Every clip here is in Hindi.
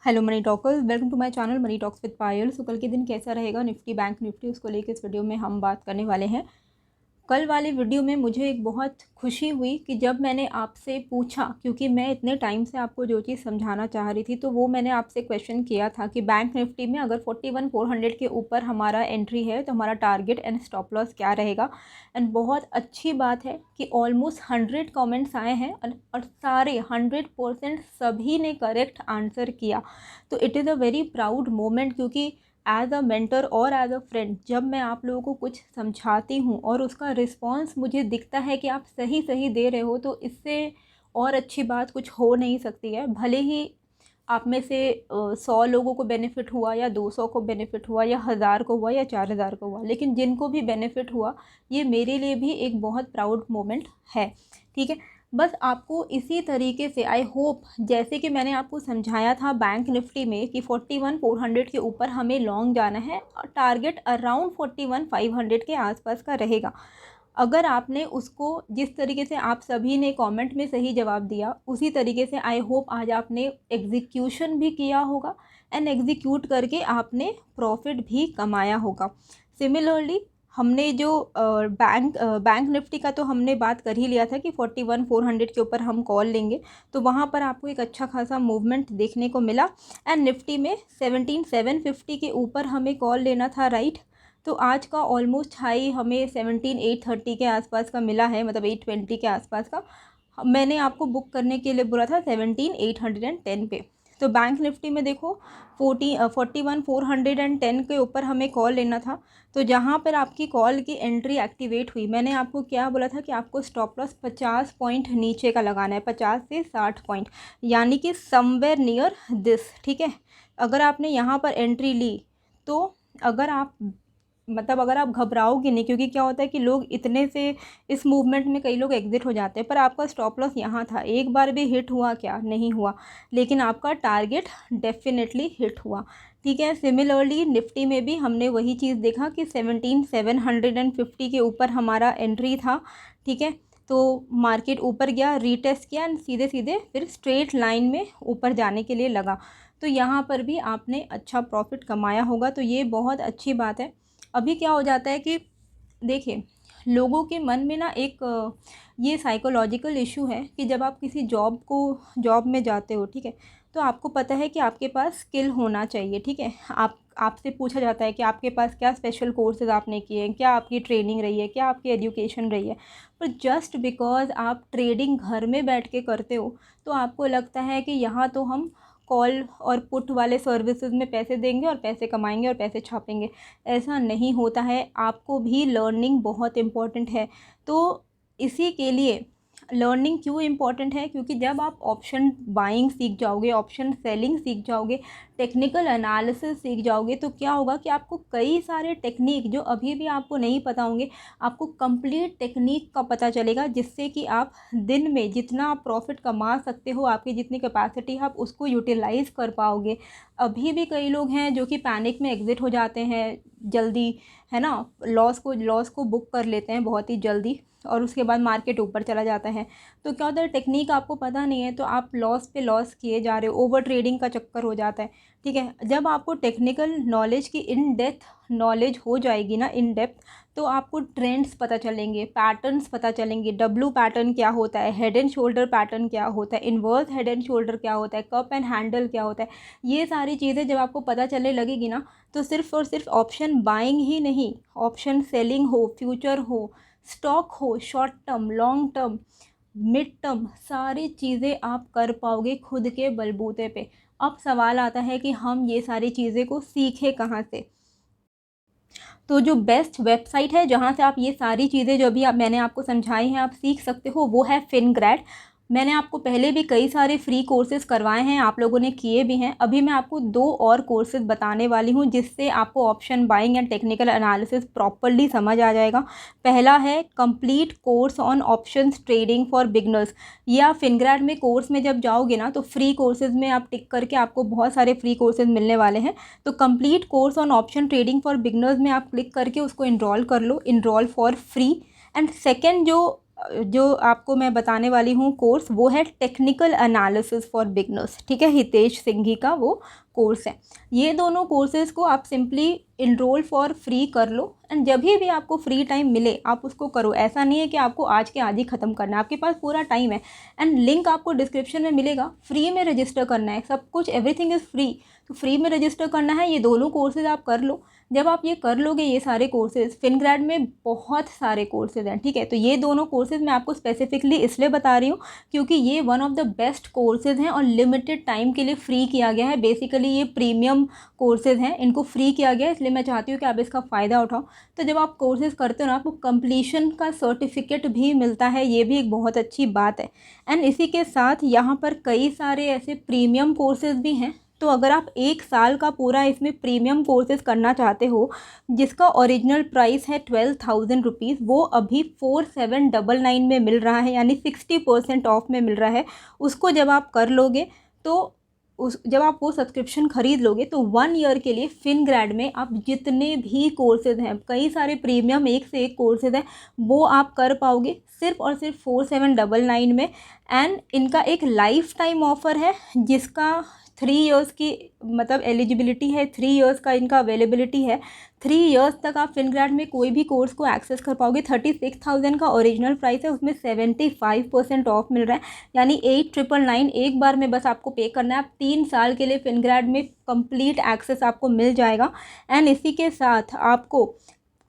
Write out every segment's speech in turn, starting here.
Hello money talkers, welcome to my channel money talks with Payal. So कल के दिन कैसा रहेगा निफ्टी बैंक निफ्टी, उसको लेकर इस वीडियो में हम बात करने वाले हैं। कल वाली वीडियो में मुझे एक बहुत खुशी हुई कि जब मैंने आपसे पूछा, क्योंकि मैं इतने टाइम से आपको जो चीज़ समझाना चाह रही थी, तो वो मैंने आपसे क्वेश्चन किया था कि बैंक निफ्टी में अगर 41,400 के ऊपर हमारा एंट्री है तो हमारा टारगेट एंड स्टॉप लॉस क्या रहेगा। एंड बहुत अच्छी बात है कि ऑलमोस्ट 100 कमेंट्स आए हैं और सारे 100% सभी ने करेक्ट आंसर किया। तो it is a very proud moment, क्योंकि एज अ मेंटर और एज अ फ्रेंड जब मैं आप लोगों को कुछ समझाती हूँ और उसका रिस्पांस मुझे दिखता है कि आप सही सही दे रहे हो, तो इससे और अच्छी बात कुछ हो नहीं सकती है। भले ही आप में से 100 लोगों को बेनिफिट हुआ या 200 को बेनिफिट हुआ या 1000 को हुआ या 4000 को हुआ, लेकिन जिनको भी बेनिफिट हुआ ये मेरे लिए भी एक बहुत प्राउड मोमेंट है। ठीक है, बस आपको इसी तरीके से आई होप, जैसे कि मैंने आपको समझाया था बैंक निफ्टी में कि 41,400 के ऊपर हमें लॉन्ग जाना है और टारगेट अराउंड 41,500 के आसपास का रहेगा। अगर आपने उसको जिस तरीके से आप सभी ने कमेंट में सही जवाब दिया, उसी तरीके से आई होप आज आपने एग्जीक्यूशन भी किया होगा एंड एग्जीक्यूट करके आपने प्रॉफिट भी कमाया होगा। सिमिलरली हमने जो बैंक निफ्टी का तो हमने बात कर ही लिया था कि 41,400 के ऊपर हम कॉल लेंगे, तो वहाँ पर आपको एक अच्छा खासा मूवमेंट देखने को मिला। एंड निफ्टी में 17,750 के ऊपर हमें कॉल लेना था, राइट। तो आज का ऑलमोस्ट हाई हमें 17,830 के आसपास का मिला है, मतलब 820 के आसपास का। मैंने आपको बुक करने के लिए बोला था 17,810 पे। तो बैंक निफ्टी में देखो 41,410 के ऊपर हमें कॉल लेना था। तो जहाँ पर आपकी कॉल की एंट्री एक्टिवेट हुई, मैंने आपको क्या बोला था कि आपको स्टॉप लॉस 50 पॉइंट नीचे का लगाना है, 50 से 60 पॉइंट, यानी कि समवेयर नियर दिस। ठीक है, अगर आपने यहाँ पर एंट्री ली तो अगर आप घबराओगे नहीं, क्योंकि क्या होता है कि लोग इतने से इस मूवमेंट में कई लोग एग्जिट हो जाते हैं, पर आपका स्टॉप लॉस यहाँ था, एक बार भी हिट हुआ क्या? नहीं हुआ, लेकिन आपका टारगेट डेफिनेटली हिट हुआ। ठीक है, सिमिलरली निफ्टी में भी हमने वही चीज़ देखा कि 17,750 के ऊपर हमारा एंट्री था। ठीक है, तो मार्केट ऊपर गया, रीटेस्ट किया एंड सीधे सीधे फिर स्ट्रेट लाइन में ऊपर जाने के लिए लगा। तो यहाँ पर भी आपने अच्छा प्रॉफिट कमाया होगा, तो ये बहुत अच्छी बात है। अभी क्या हो जाता है कि देखिए, लोगों के मन में ना एक ये साइकोलॉजिकल इशू है कि जब आप किसी जॉब में जाते हो, ठीक है, तो आपको पता है कि आपके पास स्किल होना चाहिए। ठीक है, आपसे पूछा जाता है कि आपके पास क्या स्पेशल कोर्सेज आपने किए हैं, क्या आपकी ट्रेनिंग रही है, क्या आपकी एजुकेशन रही है। पर जस्ट बिकॉज आप ट्रेडिंग घर में बैठ के करते हो, तो आपको लगता है कि यहाँ तो हम कॉल और पुट वाले सर्विसेज में पैसे देंगे और पैसे कमाएंगे और पैसे छापेंगे। ऐसा नहीं होता है, आपको भी लर्निंग बहुत इम्पॉर्टेंट है। तो इसी के लिए लर्निंग क्यों इम्पॉर्टेंट है, क्योंकि जब आप ऑप्शन बाइंग सीख जाओगे, ऑप्शन सेलिंग सीख जाओगे, टेक्निकल एनालिसिस सीख जाओगे, तो क्या होगा कि आपको कई सारे टेक्निक जो अभी भी आपको नहीं पता होंगे, आपको कंप्लीट टेक्निक का पता चलेगा, जिससे कि आप दिन में जितना आप प्रॉफिट कमा सकते हो, आपकी जितनी कैपेसिटी है, आप उसको यूटिलाइज कर पाओगे। अभी भी कई लोग हैं जो कि पैनिक में एग्जिट हो जाते हैं जल्दी, है ना, लॉस को बुक कर लेते हैं बहुत ही जल्दी, और उसके बाद मार्केट ऊपर चला जाता है। तो क्या होता है, टेक्निक आपको पता नहीं है, तो आप लॉस पे लॉस किए जा रहे हो, ओवर ट्रेडिंग का चक्कर हो जाता है। ठीक है, जब आपको टेक्निकल नॉलेज की इन डेप्थ नॉलेज हो जाएगी ना, इन डेप्थ, तो आपको ट्रेंड्स पता चलेंगे, पैटर्न्स पता चलेंगे, डब्लू पैटर्न क्या होता है, हेड एंड शोल्डर पैटर्न क्या होता है, इन्वर्स हेड एंड शोल्डर क्या होता है, कप एंड हैंडल क्या होता है। ये सारी चीज़ें जब आपको पता चलने लगेगी ना, तो सिर्फ और सिर्फ ऑप्शन बाइंग ही नहीं, ऑप्शन सेलिंग हो, फ्यूचर हो, स्टॉक हो, short term, long term, mid term, सारी चीज़ें आप कर पाओगे खुद के बलबूते पे। अब सवाल आता है कि हम ये सारी चीज़ें को सीखें कहाँ से। तो जो बेस्ट वेबसाइट है जहाँ से आप ये सारी चीज़ें जो अभी मैंने आपको समझाई हैं आप सीख सकते हो, वो है फिनग्रैड। मैंने आपको पहले भी कई सारे फ्री कोर्सेज़ करवाए हैं, आप लोगों ने किए भी हैं। अभी मैं आपको 2 और कोर्सेज़ बताने वाली हूँ, जिससे आपको option buying and technical analysis properly समझ आ जाएगा। पहला है complete course on options trading for beginners. ये आप फिनग्रैड में कोर्स में जब जाओगे ना, तो फ्री कोर्सेज़ में आप टिक करके आपको बहुत सारे फ्री कोर्सेज़ मिलने वाले हैं। तो complete course on option trading for beginners में आप क्लिक करके उसको इनरोल कर लो, enrol for free. And second जो जो आपको मैं बताने वाली हूँ कोर्स, वो है टेक्निकल एनालिसिस फॉर बिगनर्स, ठीक है, हितेश सिंघी का वो कोर्स है। ये दोनों कोर्सेज़ को आप सिंपली इनरोल फॉर फ्री कर लो, एंड जब भी आपको फ्री टाइम मिले आप उसको करो। ऐसा नहीं है कि आपको आज के आज ही ख़त्म करना है, आपके पास पूरा टाइम है। एंड लिंक आपको डिस्क्रिप्शन में मिलेगा, फ्री में रजिस्टर करना है, सब कुछ एवरीथिंग इज़ फ्री, तो फ्री में रजिस्टर करना है। ये दोनों कोर्सेज़ आप कर लो। जब आप ये कर लोगे, ये सारे कोर्सेज़, फिनग्रेड में बहुत सारे कोर्सेज़ हैं, ठीक है, तो ये दोनों कोर्सेज़ मैं आपको स्पेसिफिकली इसलिए बता रही हूँ क्योंकि ये one of the best courses हैं और लिमिटेड टाइम के लिए फ्री किया गया है। बेसिकली ये प्रीमियम कोर्सेज़ हैं, इनको फ्री किया गया है, इसलिए मैं चाहती हूँ कि आप इसका फ़ायदा उठाओ। तो जब आप कोर्सेज़ करते हो ना, आपको कंप्लीशन का सर्टिफिकेट भी मिलता है, ये भी एक बहुत अच्छी बात है। एंड इसी के साथ यहाँ पर कई सारे ऐसे प्रीमियम कोर्सेज़ भी हैं। तो अगर आप 1 साल का पूरा इसमें प्रीमियम कोर्सेज़ करना चाहते हो, जिसका ओरिजिनल प्राइस है 12,000 रुपीज़, वो अभी 4799 में मिल रहा है, यानी 60% ऑफ में मिल रहा है। उसको जब आप कर लोगे तो जब आप वो सब्सक्रिप्शन ख़रीद लोगे तो 1 ईयर के लिए फिनग्रेड में आप जितने भी कोर्सेज़ हैं, कई सारे प्रीमियम एक से एक कोर्सेज़ हैं, वो आप कर पाओगे सिर्फ़ और सिर्फ 4799 में। एंड इनका एक लाइफ टाइम ऑफ़र है, जिसका 3 इयर्स की मतलब एलिजिबिलिटी है, 3 इयर्स का इनका अवेलेबिलिटी है। 3 इयर्स तक आप फिनग्रेड में कोई भी कोर्स को एक्सेस कर पाओगे। 36,000 का ओरिजिनल प्राइस है, उसमें 75% ऑफ मिल रहा है, यानी 8,999 एक बार में बस आपको पे करना है। आप 3 साल के लिए फिनग्रेड में कंप्लीट एक्सेस आपको मिल जाएगा। एंड इसी के साथ आपको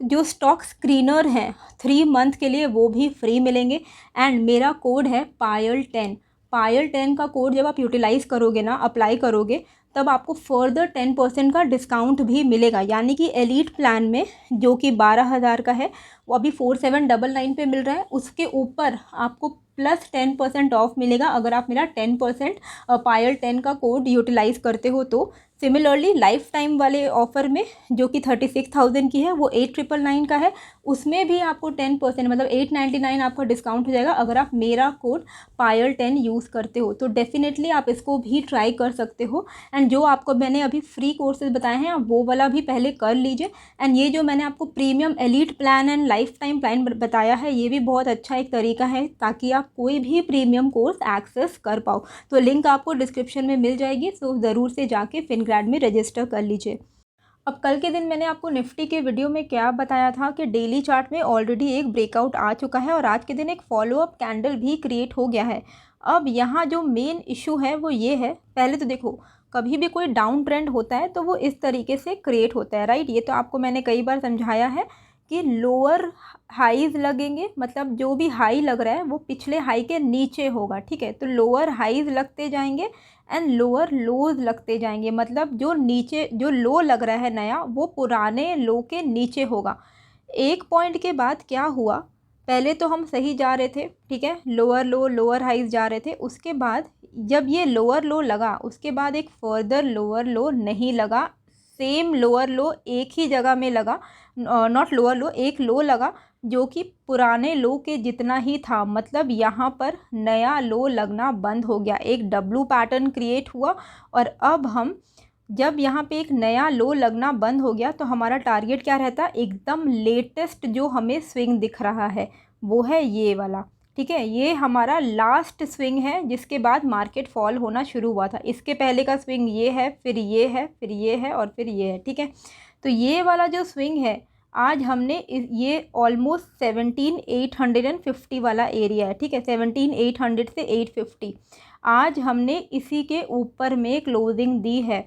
जो स्टॉक स्क्रीनर हैं 3 मंथ के लिए, वो भी फ्री मिलेंगे। एंड मेरा कोड है पायल10। पायल10 का कोड जब आप यूटिलाइज़ करोगे ना, अप्लाई करोगे, तब आपको फर्दर 10% का डिस्काउंट भी मिलेगा। यानी कि एलीट प्लान में जो कि 12,000 का है, वो अभी 4799 पे मिल रहा है, उसके ऊपर आपको प्लस 10% ऑफ मिलेगा अगर आप मेरा 10% पायल10 का कोड यूटिलाइज़ करते हो तो। सिमिलरली लाइफ टाइम वाले ऑफ़र में जो कि 36,000 की है, वो 8,999 का है, उसमें भी आपको 10% मतलब 899 आपका डिस्काउंट हो जाएगा अगर आप मेरा कोड पायल10 यूज़ करते हो। तो डेफिनेटली आप इसको भी ट्राई कर सकते हो। एंड जो आपको मैंने अभी फ्री कोर्सेज बताए हैं, आप वो वाला भी पहले कर लीजिए। एंड ये जो मैंने आपको premium elite plan and life time plan बताया है, ये भी बहुत अच्छा एक तरीका है ताकि आप कोई भी प्रीमियम कोर्स एक्सेस कर पाओ। तो लिंक आपको डिस्क्रिप्शन में मिल जाएगी, सो ज़रूर से जाके फिनग्रेड में रजिस्टर कर लीजिए। अब कल के दिन मैंने आपको निफ्टी के वीडियो में क्या बताया था कि डेली चार्ट में ऑलरेडी एक ब्रेकआउट आ चुका है और आज के दिन एक फॉलोअप कैंडल भी क्रिएट हो गया है। अब यहाँ जो मेन इशू है वो ये है, पहले तो देखो, कभी भी कोई डाउन ट्रेंड होता है तो वो इस तरीके से क्रिएट होता है, राइट। ये तो आपको मैंने कई बार समझाया है कि लोअर हाईज़ लगेंगे, मतलब जो भी हाई लग रहा है वो पिछले हाई के नीचे होगा, ठीक है। तो लोअर हाईज़ लगते जाएंगे एंड लोअर लोज लगते जाएंगे, मतलब जो नीचे जो लो लग रहा है नया, वो पुराने लो के नीचे होगा। एक पॉइंट के बाद क्या हुआ, पहले तो हम सही जा रहे थे, ठीक है, लोअर लो लोअर हाईज़ जा रहे थे। उसके बाद जब ये लोअर लो लगा, उसके बाद एक फर्दर लोअर लो नहीं लगा, सेम लोअर लो एक ही जगह में लगा, नॉट लोअर लो, एक लो लगा जो कि पुराने लो के जितना ही था। मतलब यहाँ पर नया लो लगना बंद हो गया, एक डब्लू पैटर्न क्रिएट हुआ। और अब हम जब यहाँ पे एक नया लो लगना बंद हो गया तो हमारा टारगेट क्या रहता है, एकदम लेटेस्ट जो हमें स्विंग दिख रहा है वो है ये वाला, ठीक है। ये हमारा लास्ट स्विंग है जिसके बाद मार्केट फॉल होना शुरू हुआ था। इसके पहले का स्विंग ये है, फिर ये है, फिर ये है और फिर ये है, ठीक है। तो ये वाला जो स्विंग है, आज हमने ये ऑलमोस्ट 17,850 वाला एरिया है, ठीक है, 17,800 से 850 आज हमने इसी के ऊपर में क्लोजिंग दी है,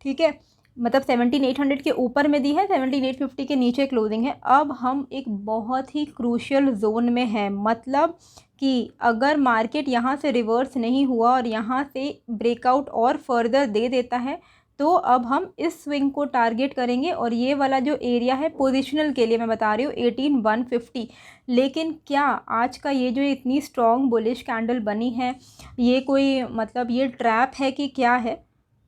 ठीक है। मतलब 17,800 के ऊपर में दी है, 17,850 के नीचे क्लोजिंग है। अब हम एक बहुत ही क्रूशियल जोन में हैं, मतलब कि अगर मार्केट यहाँ से रिवर्स नहीं हुआ और यहाँ से ब्रेकआउट और फर्दर दे देता है तो अब हम इस स्विंग को टारगेट करेंगे। और ये वाला जो एरिया है पोजिशनल के लिए मैं बता रही हूँ 18,150। लेकिन क्या आज का ये जो इतनी स्ट्रॉन्ग बुलिश कैंडल बनी है, ये कोई मतलब ये ट्रैप है कि क्या है,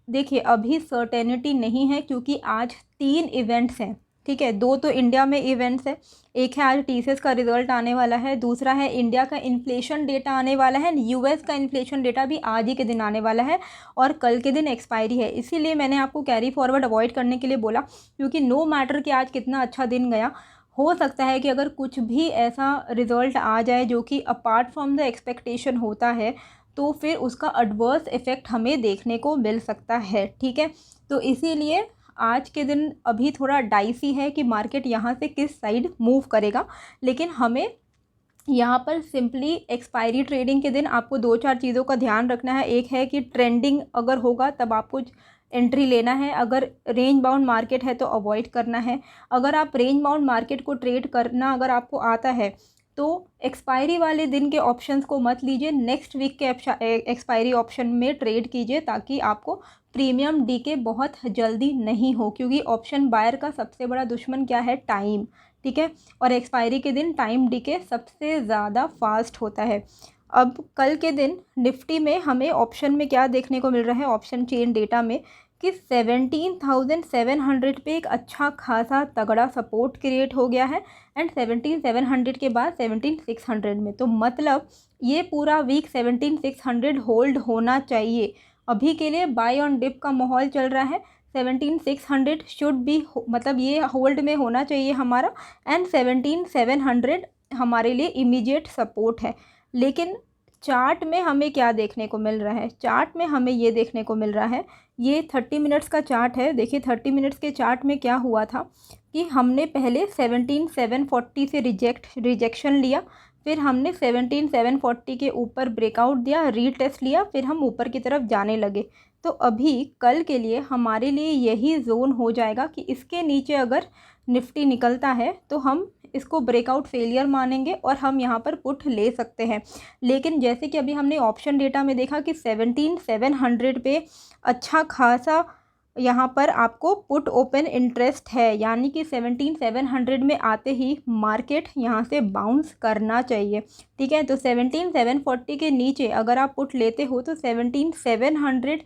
देखिए अभी सर्टेनिटी नहीं है क्योंकि आज 3 इवेंट्स हैं, ठीक है। 2 तो इंडिया में इवेंट्स है, एक है आज टीसीएस का रिजल्ट आने वाला है, दूसरा है इंडिया का इन्फ्लेशन डेटा आने वाला है, यूएस का इन्फ्लेशन डेटा भी आज ही के दिन आने वाला है और कल के दिन एक्सपायरी है। इसीलिए मैंने आपको कैरी फॉरवर्ड अवॉइड करने के लिए बोला, क्योंकि नो मैटर कि आज कितना अच्छा दिन गया, हो सकता है कि अगर कुछ भी ऐसा रिज़ल्ट आ जाए जो कि अपार्ट फ्रॉम द एक्सपेक्टेशन होता है, तो फिर उसका एडवर्स इफ़ेक्ट हमें देखने को मिल सकता है, ठीक है। तो इसीलिए आज के दिन अभी थोड़ा डाइसी है कि मार्केट यहाँ से किस साइड मूव करेगा, लेकिन हमें यहाँ पर सिंपली एक्सपायरी ट्रेडिंग के दिन आपको 2-4 चीज़ों का ध्यान रखना है। एक है कि ट्रेंडिंग अगर होगा तब आपको एंट्री लेना है, अगर रेंज बाउंड मार्केट है तो अवॉइड करना है। अगर आप रेंज बाउंड मार्केट को ट्रेड करना अगर आपको आता है तो एक्सपायरी वाले दिन के ऑप्शंस को मत लीजिए, नेक्स्ट वीक के एक्सपायरी ऑप्शन में ट्रेड कीजिए, ताकि आपको प्रीमियम डीके बहुत जल्दी नहीं हो, क्योंकि ऑप्शन बायर का सबसे बड़ा दुश्मन क्या है? टाइम, ठीक है। और एक्सपायरी के दिन टाइम डीके सबसे ज़्यादा फास्ट होता है। अब कल के दिन निफ्टी में हमें ऑप्शन में क्या देखने को मिल रहा है, ऑप्शन चेन डेटा में, कि 17,700 पे एक अच्छा खासा तगड़ा सपोर्ट क्रिएट हो गया है एंड 17,700 के बाद 17,600 में, तो मतलब ये पूरा वीक 17,600 होल्ड होना चाहिए। अभी के लिए बाय ऑन डिप का माहौल चल रहा है। 17,600 शुड बी, मतलब ये होल्ड में होना चाहिए हमारा, एंड 17,700 हमारे लिए इमीडिएट सपोर्ट है। लेकिन चार्ट में हमें क्या देखने को मिल रहा है? चार्ट में हमें ये देखने को मिल रहा है, ये 30 मिनट्स का चार्ट है। देखिए 30 मिनट्स के चार्ट में क्या हुआ था कि हमने पहले 17,740 से रिजेक्शन लिया, फिर हमने 17,740 के ऊपर ब्रेकआउट दिया, रीटेस्ट लिया, फिर हम ऊपर की तरफ जाने लगे। तो अभी कल के लिए हमारे लिए यही जोन हो जाएगा कि इसके नीचे अगर निफ्टी निकलता है तो हम इसको ब्रेकआउट फेलियर मानेंगे और हम यहाँ पर पुट ले सकते हैं। लेकिन जैसे कि अभी हमने ऑप्शन डेटा में देखा कि 17,700 पे अच्छा खासा यहाँ पर आपको पुट ओपन इंटरेस्ट है, यानी कि 17,700 में आते ही मार्केट यहाँ से बाउंस करना चाहिए, ठीक है। तो 17,740 के नीचे अगर आप पुट लेते हो तो 17,700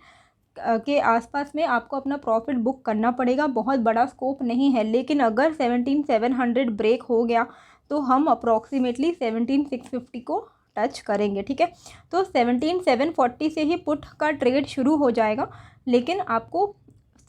के आसपास में आपको अपना प्रॉफिट बुक करना पड़ेगा। बहुत बड़ा स्कोप नहीं है, लेकिन अगर 17,700 ब्रेक हो गया तो हम अप्रॉक्सीमेटली 17,650 को टच करेंगे, ठीक है। तो 17,740 से ही पुट का ट्रेड शुरू हो जाएगा, लेकिन आपको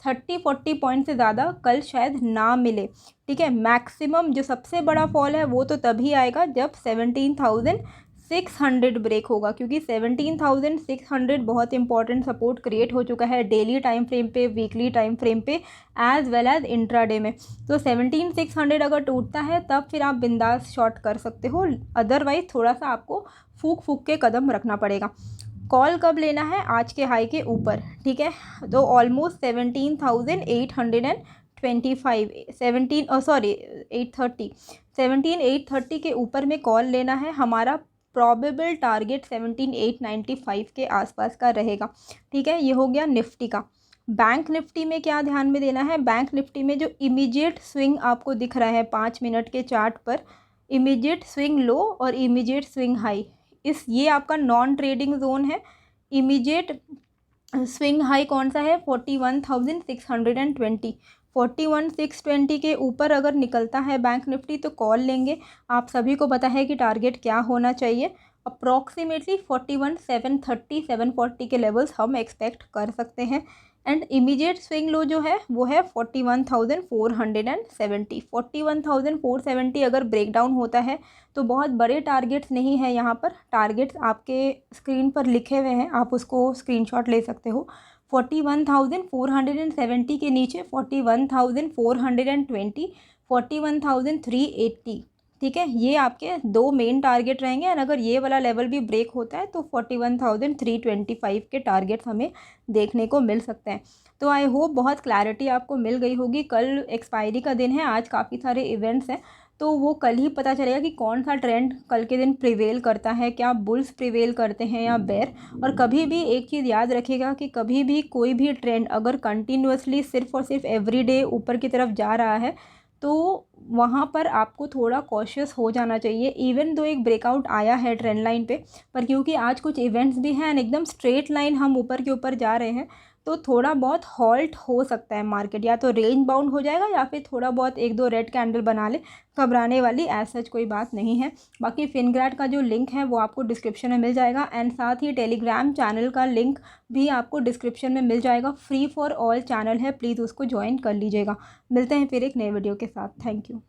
30-40 पॉइंट से ज़्यादा कल शायद ना मिले, ठीक है। मैक्सिमम जो सबसे बड़ा फॉल है वो तो तभी आएगा जब 17,600 ब्रेक होगा, क्योंकि 17,600 बहुत इंपॉर्टेंट सपोर्ट क्रिएट हो चुका है डेली टाइम फ्रेम पे, वीकली टाइम फ्रेम पे, एज वेल एज इंट्राडे में। तो 17,600 अगर टूटता है तब फिर आप बिंदास शॉर्ट कर सकते हो, अदरवाइज थोड़ा सा आपको फूक फूक के कदम रखना पड़ेगा। कॉल कब लेना है? आज के हाई के ऊपर, ठीक है। तो ऑलमोस्ट 17,830 के ऊपर में कॉल लेना है। हमारा प्रॉबेबल टारगेट 17,895 के आसपास का रहेगा, ठीक है। ये हो गया निफ्टी का। बैंक निफ्टी में क्या ध्यान में देना है? बैंक निफ्टी में जो इमीडिएट स्विंग आपको दिख रहा है 5 मिनट के चार्ट पर, इमीडिएट स्विंग लो और इमीडिएट स्विंग हाई, ये आपका नॉन ट्रेडिंग जोन है। इमीडिएट स्विंग हाई कौन सा है? 41,620। 41,620 के ऊपर अगर निकलता है बैंक निफ्टी तो कॉल लेंगे। आप सभी को पता है कि टारगेट क्या होना चाहिए, अप्रॉक्सीमेटली 41,730 740 के लेवल्स हम एक्सपेक्ट कर सकते हैं। एंड इमीडिएट स्विंग लो जो है वो है 41,470। 41,470 अगर ब्रेकडाउन होता है तो बहुत बड़े टारगेट्स नहीं है, यहाँ पर टारगेट्स आपके स्क्रीन पर लिखे हुए हैं, आप उसको स्क्रीनशॉट ले सकते हो। 41,470 के नीचे 41,420, 41,380, ठीक है। ये आपके दो मेन टारगेट रहेंगे। और अगर ये वाला लेवल भी ब्रेक होता है तो 41,325 के टारगेट्स हमें देखने को मिल सकते हैं। तो आई होप बहुत क्लैरिटी आपको मिल गई होगी। कल एक्सपायरी का दिन है, आज काफ़ी सारे इवेंट्स हैं, तो वो कल ही पता चलेगा कि कौन सा ट्रेंड कल के दिन प्रिवेल करता है, क्या बुल्स प्रिवेल करते हैं या बेयर। और कभी भी एक चीज़ याद रखिएगा कि कभी भी कोई भी ट्रेंड अगर कंटिन्यूसली सिर्फ और सिर्फ एवरीडे ऊपर की तरफ जा रहा है तो वहाँ पर आपको थोड़ा कॉशियस हो जाना चाहिए। इवन दो एक ब्रेकआउट आया है ट्रेंड लाइन पे, पर क्योंकि आज कुछ इवेंट्स भी हैं, एकदम स्ट्रेट लाइन हम ऊपर के ऊपर जा रहे हैं, तो थोड़ा बहुत हॉल्ट हो सकता है मार्केट, या तो रेंज बाउंड हो जाएगा या फिर थोड़ा बहुत एक दो रेड कैंडल बना ले। घबराने वाली ऐसा कोई बात नहीं है। बाकी फिनग्रैड का जो लिंक है वो आपको डिस्क्रिप्शन में मिल जाएगा, एंड साथ ही टेलीग्राम चैनल का लिंक भी आपको डिस्क्रिप्शन में मिल जाएगा। फ्री फॉर ऑल चैनल है, प्लीज़ उसको ज्वाइन कर लीजिएगा। मिलते हैं फिर एक नए वीडियो के साथ। Thank you.